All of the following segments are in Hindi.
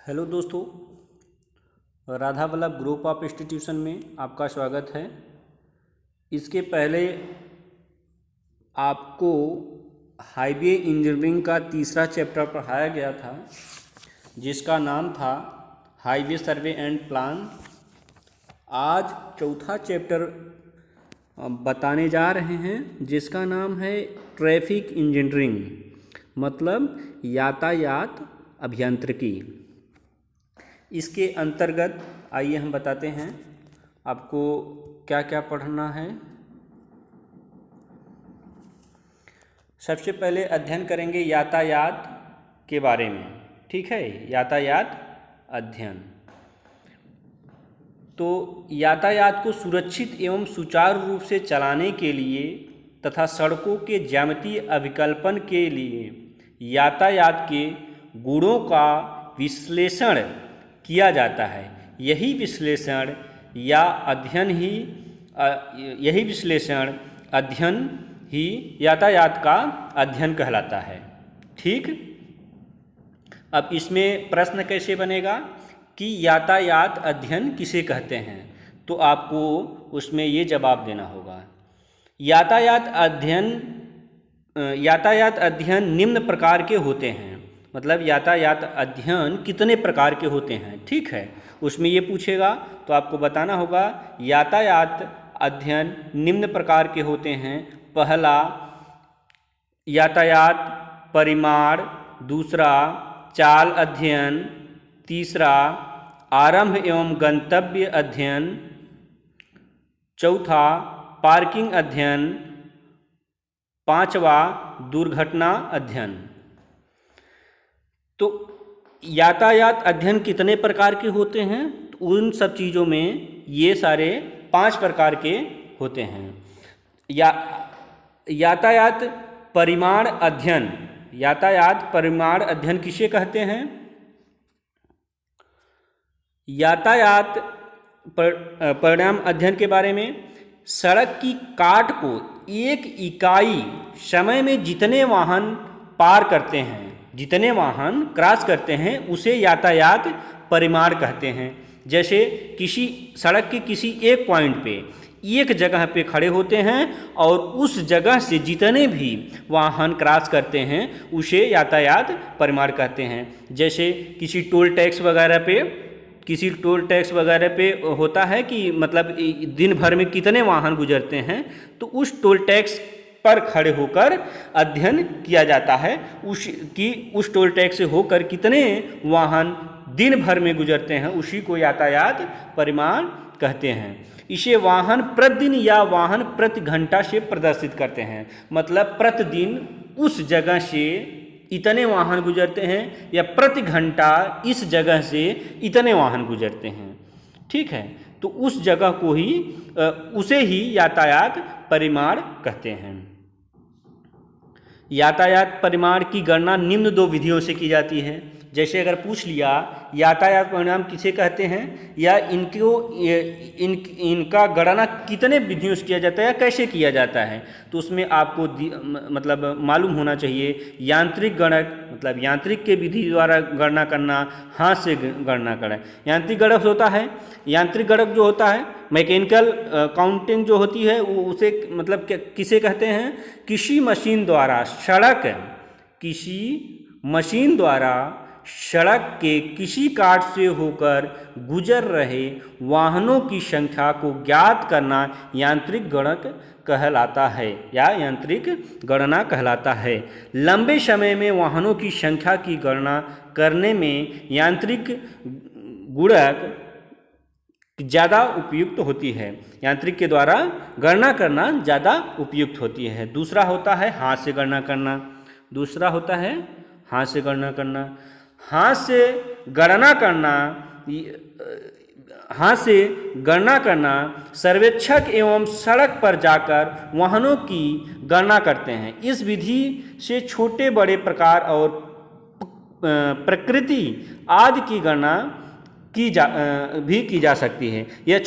हेलो दोस्तों, Radha Vallabh group of institution में आपका स्वागत है। इसके पहले आपको हाईवे इंजीनियरिंग का तीसरा चैप्टर पढ़ाया गया था, जिसका नाम था हाईवे सर्वे एंड प्लान। आज चौथा चैप्टर बताने जा रहे हैं, जिसका नाम है ट्रैफिक इंजीनियरिंग, मतलब यातायात अभियांत्रिकी। इसके अंतर्गत आइए हम बताते हैं आपको क्या क्या पढ़ना है। सबसे पहले अध्ययन करेंगे यातायात के बारे में, ठीक है। यातायात अध्ययन। तो यातायात को सुरक्षित एवं सुचारू रूप से चलाने के लिए तथा सड़कों के ज्यामितीय अभिकल्पन के लिए यातायात के गुणों का विश्लेषण किया जाता है। यही विश्लेषण अध्ययन ही यातायात का अध्ययन कहलाता है, ठीक। अब इसमें प्रश्न कैसे बनेगा कि यातायात अध्ययन किसे कहते हैं, तो आपको उसमें ये जवाब देना होगा। यातायात अध्ययन निम्न प्रकार के होते हैं, मतलब यातायात अध्ययन कितने प्रकार के होते हैं, ठीक है। उसमें ये पूछेगा तो आपको बताना होगा यातायात अध्ययन निम्न प्रकार के होते हैं। पहला यातायात परिमाण, दूसरा चाल अध्ययन, तीसरा आरंभ एवं गंतव्य अध्ययन, चौथा पार्किंग अध्ययन, पांचवा दुर्घटना अध्ययन। तो यातायात अध्ययन कितने प्रकार के होते हैं, तो उन सब चीज़ों में ये सारे 5 प्रकार के होते हैं। यातायात परिमाण अध्ययन किसे कहते हैं? यातायात परिमाण अध्ययन के बारे में सड़क की काट को एक इकाई समय में जितने वाहन पार करते हैं, जितने वाहन क्रॉस करते हैं, उसे यातायात परिमाण कहते हैं। जैसे किसी सड़क के किसी एक पॉइंट पे एक जगह पे खड़े होते हैं और उस जगह से जितने भी वाहन क्रॉस करते हैं उसे यातायात परिमाण कहते हैं। जैसे किसी टोल टैक्स वगैरह पे होता है कि मतलब दिन भर में कितने वाहन गुजरते हैं, तो उस टोल टैक्स पर खड़े होकर अध्ययन किया जाता है उस टोल टैक्स से होकर कितने वाहन दिन भर में गुजरते हैं, उसी को यातायात परिमाण कहते हैं। इसे वाहन प्रतिदिन या वाहन प्रति घंटा से प्रदर्शित करते हैं, मतलब प्रतिदिन उस जगह से इतने वाहन गुजरते हैं या प्रति घंटा इस जगह से इतने वाहन गुजरते हैं, ठीक है। तो उस जगह को ही उसे ही यातायात परिमाण कहते हैं। यातायात परिमाण की गणना निम्न 2 विधियों से की जाती है। जैसे अगर पूछ लिया यातायात परिमाण किसे कहते हैं या इनका गणना कितने विधियों से किया जाता है या कैसे किया जाता है, तो उसमें आपको मतलब मालूम होना चाहिए यांत्रिक गणक, मतलब यांत्रिक के विधि द्वारा गणना करना, हाथ से गणना करें। यांत्रिक गणक होता है, यांत्रिक गणक जो होता है, मैकेनिकल काउंटिंग जो होती है, वो उसे मतलब किसे कहते हैं? किसी मशीन द्वारा सड़क के किसी काट से होकर गुजर रहे वाहनों की संख्या को ज्ञात करना यांत्रिक गणक कहलाता है या यांत्रिक गणना कहलाता है। लंबे समय में वाहनों की संख्या की गणना करने में यांत्रिक गुणक ज़्यादा उपयुक्त होती है, यांत्रिक के द्वारा गणना करना ज़्यादा उपयुक्त होती है। दूसरा होता है हाथ से गणना करना। हाथ से गणना करना सर्वेक्षक एवं सड़क पर जाकर वाहनों की गणना करते हैं। इस विधि से छोटे बड़े प्रकार और प्रकृति आदि की गणना भी की जा सकती है। यह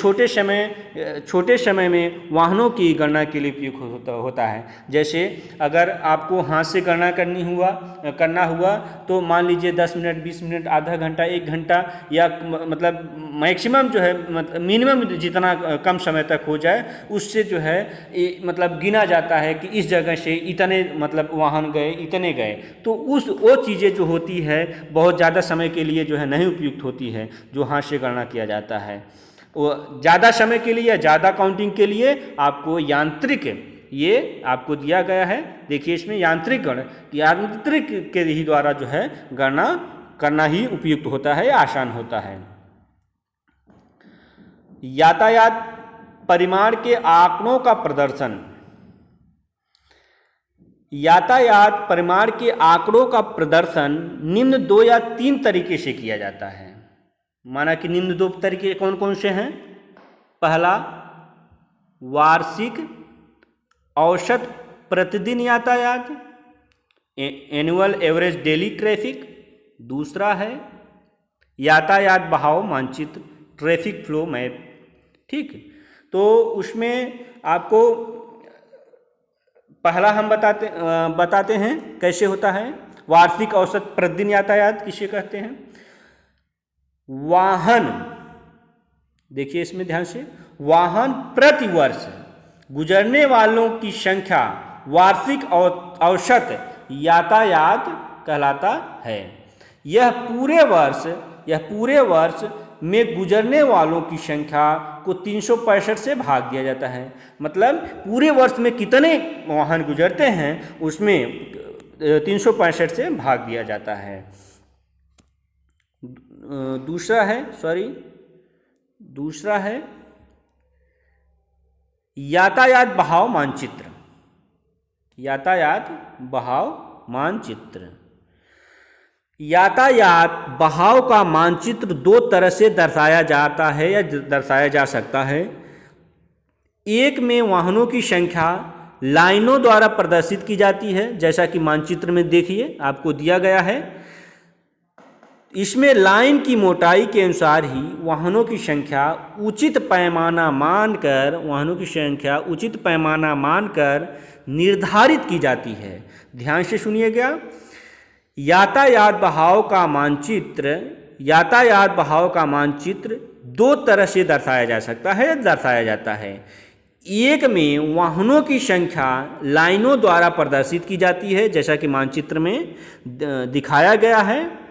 छोटे समय में वाहनों की गणना के लिए उपयुक्त होता है। जैसे अगर आपको हाथ से गणना करना हुआ तो मान लीजिए 10 मिनट, 20 मिनट, आधा घंटा, 1 घंटा, या मतलब मैक्सिमम जो है मतलब मिनिमम जितना कम समय तक हो जाए उससे जो है मतलब गिना जाता है कि इस जगह से इतने मतलब वाहन गए, इतने गए। तो वो चीज़ें जो होती है बहुत ज़्यादा समय के लिए जो है नहीं उपयुक्त होती है, जो हाथ से गणना किया जाता है। वो ज़्यादा समय के लिए या ज़्यादा काउंटिंग के लिए आपको यांत्रिक, ये आपको दिया गया है, देखिए इसमें यांत्रिक के ही द्वारा जो है गणना करना ही उपयुक्त होता है या आसान होता है। यातायात परिमाण के आंकड़ों का प्रदर्शन। यातायात परिमाण के आंकड़ों का प्रदर्शन निम्न 2 या 3 तरीके से किया जाता है। माना कि निम्न 2 तरीके कौन कौन से हैं? पहला, वार्षिक औसत प्रतिदिन यातायात, एनुअल एवरेज डेली ट्रैफिक। दूसरा है यातायात बहाव मानचित्र, ट्रैफिक फ्लो मैप। ठीक, तो उसमें आपको पहला हम बताते हैं कैसे होता है। वार्षिक औसत प्रतिदिन यातायात किसे कहते हैं? वाहन, देखिए इसमें ध्यान से, वाहन प्रति वर्ष गुजरने वालों की संख्या वार्षिक औसत यातायात कहलाता है। यह पूरे वर्ष में गुजरने वालों की संख्या को 365 से भाग दिया जाता है। मतलब पूरे वर्ष में कितने वाहन गुजरते हैं उसमें 365 से भाग दिया जाता है। दूसरा है यातायात बहाव मानचित्र। यातायात बहाव मानचित्र, यातायात बहाव का मानचित्र 2 तरह से दर्शाया जाता है या दर्शाया जा सकता है। एक में वाहनों की संख्या लाइनों द्वारा प्रदर्शित की जाती है, जैसा कि मानचित्र में देखिए आपको दिया गया है। इसमें लाइन की मोटाई के अनुसार ही वाहनों की संख्या उचित पैमाना मानकर निर्धारित की जाती है। ध्यान से सुनिएगा, यातायात बहाव का मानचित्र 2 तरह से दर्शाया जा सकता है, दर्शाया जाता है। एक में वाहनों की संख्या लाइनों द्वारा प्रदर्शित की जाती है, जैसा कि मानचित्र में दिखाया गया है,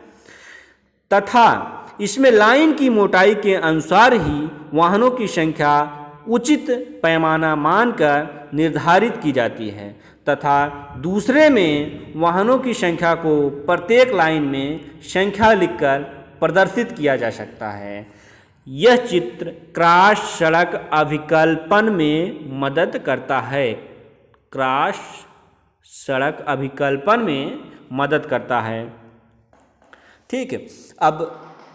तथा इसमें लाइन की मोटाई के अनुसार ही वाहनों की संख्या उचित पैमाना मानकर निर्धारित की जाती है। तथा दूसरे में वाहनों की संख्या को प्रत्येक लाइन में संख्या लिखकर प्रदर्शित किया जा सकता है। यह चित्र क्रॉस सड़क अभिकल्पन में मदद करता है। क्रॉस सड़क अभिकल्पन में मदद करता है। ठीक है,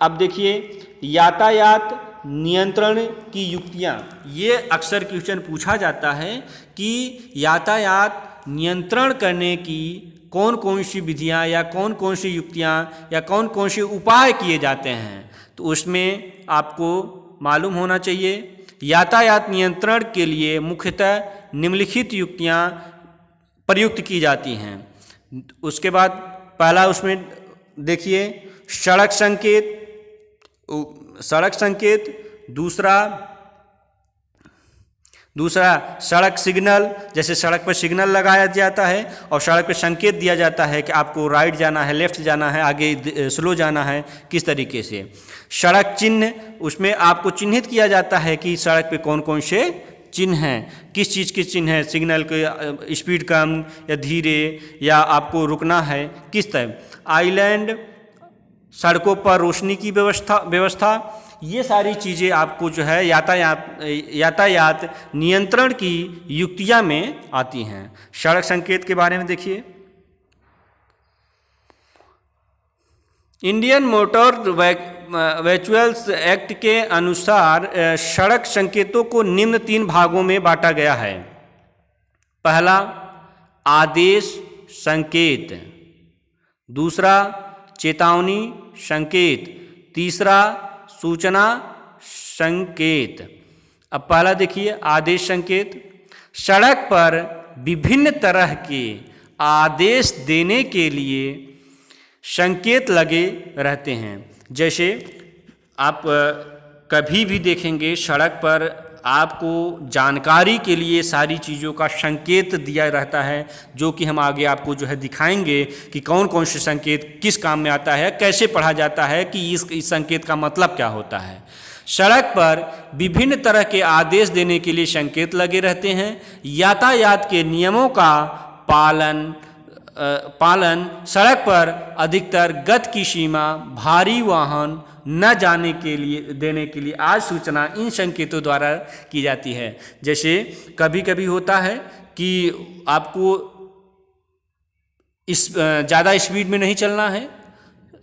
अब देखिए यातायात नियंत्रण की युक्तियाँ। ये अक्सर क्वेश्चन पूछा जाता है कि यातायात नियंत्रण करने की कौन कौन सी विधियाँ या कौन कौन सी युक्तियाँ या कौन कौन से उपाय किए जाते हैं। तो उसमें आपको मालूम होना चाहिए यातायात नियंत्रण के लिए मुख्यतः निम्नलिखित युक्तियाँ प्रयुक्त की जाती हैं। उसके बाद पहला उसमें देखिए सड़क संकेत, दूसरा सड़क सिग्नल, जैसे सड़क पर सिग्नल लगाया जाता है और सड़क पर संकेत दिया जाता है कि आपको राइट जाना है, लेफ्ट जाना है, आगे स्लो जाना है, किस तरीके से। सड़क चिन्ह, उसमें आपको चिन्हित किया जाता है कि सड़क पे कौन कौन से चिन्ह हैं, किस चीज़ के चिन्ह हैं, सिग्नल के स्पीड कम या धीरे, या आपको रुकना है किस तरह। आइलैंड, सड़कों पर रोशनी की व्यवस्था, ये सारी चीज़ें आपको जो है यातायात नियंत्रण की युक्तियाँ में आती हैं। सड़क संकेत के बारे में देखिए, इंडियन मोटर व्हीकल्स एक्ट के अनुसार सड़क संकेतों को निम्न 3 भागों में बांटा गया है। पहला आदेश संकेत, दूसरा चेतावनी संकेत, तीसरा सूचना संकेत। अब पहला देखिए आदेश संकेत। सड़क पर विभिन्न तरह के आदेश देने के लिए संकेत लगे रहते हैं। जैसे आप कभी भी देखेंगे सड़क पर आपको जानकारी के लिए सारी चीज़ों का संकेत दिया रहता है, जो कि हम आगे आपको जो है दिखाएंगे कि कौन कौन से संकेत किस काम में आता है, कैसे पढ़ा जाता है, कि इस संकेत का मतलब क्या होता है। सड़क पर विभिन्न तरह के आदेश देने के लिए संकेत लगे रहते हैं। यातायात के नियमों का पालन सड़क पर अधिकतर गति की सीमा भारी वाहन न जाने के लिए देने के लिए आज सूचना इन संकेतों द्वारा की जाती है। जैसे कभी कभी होता है कि आपको इस ज़्यादा स्पीड में नहीं चलना है,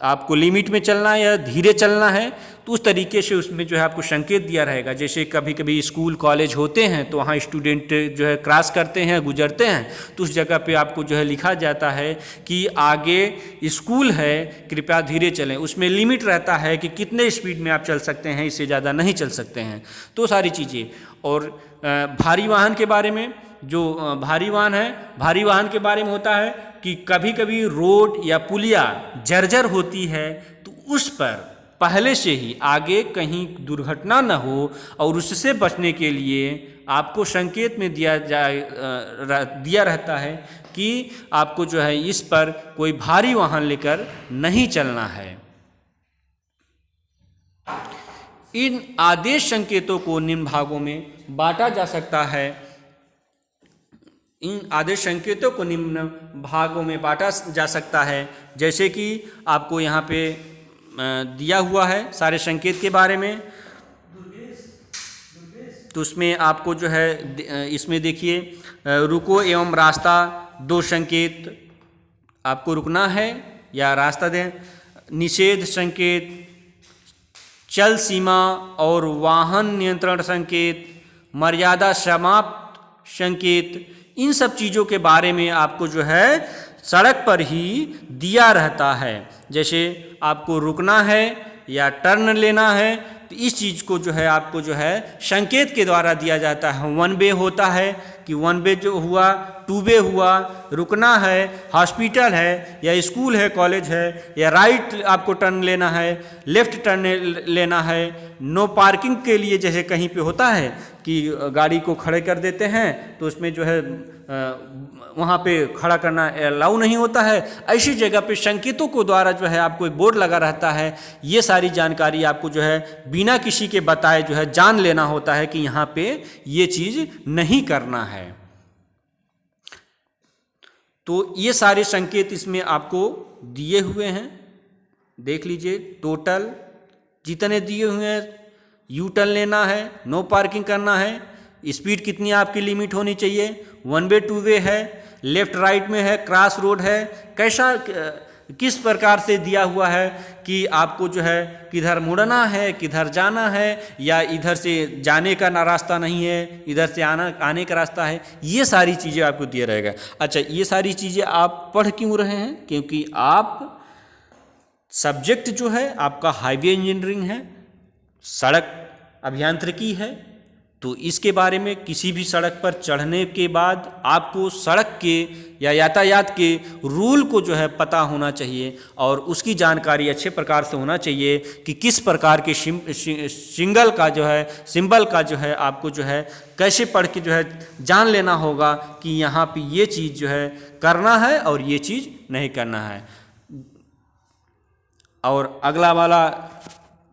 आपको लिमिट में चलना है या धीरे चलना है, तो उस तरीके से उसमें जो है आपको संकेत दिया रहेगा। जैसे कभी कभी स्कूल कॉलेज होते हैं तो वहाँ स्टूडेंट जो है क्रॉस करते हैं, गुजरते हैं, तो उस जगह पे आपको जो है लिखा जाता है कि आगे स्कूल है, कृपया धीरे चलें। उसमें लिमिट रहता है कि कितने स्पीड में आप चल सकते हैं, इससे ज़्यादा नहीं चल सकते हैं, तो सारी चीज़ें। और भारी वाहन के बारे में, जो भारी वाहन है, भारी वाहन के बारे में होता है कि कभी कभी रोड या पुलिया जर्जर होती है, तो उस पर पहले से ही आगे कहीं दुर्घटना न हो और उससे बचने के लिए आपको संकेत में दिया रहता है कि आपको जो है इस पर कोई भारी वाहन लेकर नहीं चलना है। इन आदेश संकेतों को निम्न भागों में बांटा जा सकता है। इन आदेश संकेतों को निम्न भागों में बांटा जा सकता है, जैसे कि आपको यहाँ पे दिया हुआ है सारे संकेत के बारे में। तो उसमें आपको जो है इसमें देखिए रुको एवं रास्ता, दो संकेत, आपको रुकना है या रास्ता दें। निषेध संकेत, चल सीमा और वाहन नियंत्रण संकेत, मर्यादा समाप्त संकेत, इन सब चीज़ों के बारे में आपको जो है सड़क पर ही दिया रहता है। जैसे आपको रुकना है या टर्न लेना है, तो इस चीज़ को जो है आपको जो है संकेत के द्वारा दिया जाता है। वन वे होता है कि वन वे जो हुआ, टू वे हुआ, रुकना है, हॉस्पिटल है या स्कूल है, कॉलेज है, या राइट आपको टर्न लेना है, लेफ्ट टर्न लेना है। नो पार्किंग के लिए जैसे कहीं पे होता है कि गाड़ी को खड़े कर देते हैं तो उसमें जो है वहाँ पे खड़ा करना अलाउ नहीं होता है, ऐसी जगह पे संकेतों को द्वारा जो है आपको एक बोर्ड लगा रहता है। ये सारी जानकारी आपको जो है बिना किसी के बताए जो है जान लेना होता है कि यहाँ पे ये चीज़ नहीं करना है। तो ये सारे संकेत इसमें आपको दिए हुए हैं, देख लीजिए। टोटल जितने दिए हुए हैं, यू टर्न लेना है, नो पार्किंग करना है, स्पीड कितनी आपकी लिमिट होनी चाहिए, वन वे टू वे है, लेफ्ट राइट में है, क्रॉस रोड है, कैसा किस प्रकार से दिया हुआ है कि आपको जो है किधर मुड़ना है, किधर जाना है, या इधर से जाने का ना रास्ता नहीं है, इधर से आने का रास्ता है। ये सारी चीज़ें आपको दिया रहेगा। अच्छा, ये सारी चीज़ें आप पढ़ क्यों रहे हैं? क्योंकि आप सब्जेक्ट जो है आपका हाईवे इंजीनियरिंग है, सड़क अभियांत्रिकी है, तो इसके बारे में किसी भी सड़क पर चढ़ने के बाद आपको सड़क के या यातायात के रूल को जो है पता होना चाहिए और उसकी जानकारी अच्छे प्रकार से होना चाहिए कि किस प्रकार के सिंबल का जो है आपको जो है कैसे पढ़ के जो है जान लेना होगा कि यहाँ पे ये चीज़ जो है करना है और ये चीज़ नहीं करना है। और अगला वाला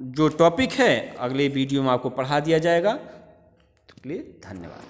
जो टॉपिक है अगले वीडियो में आपको पढ़ा दिया जाएगा। तो के लिए धन्यवाद।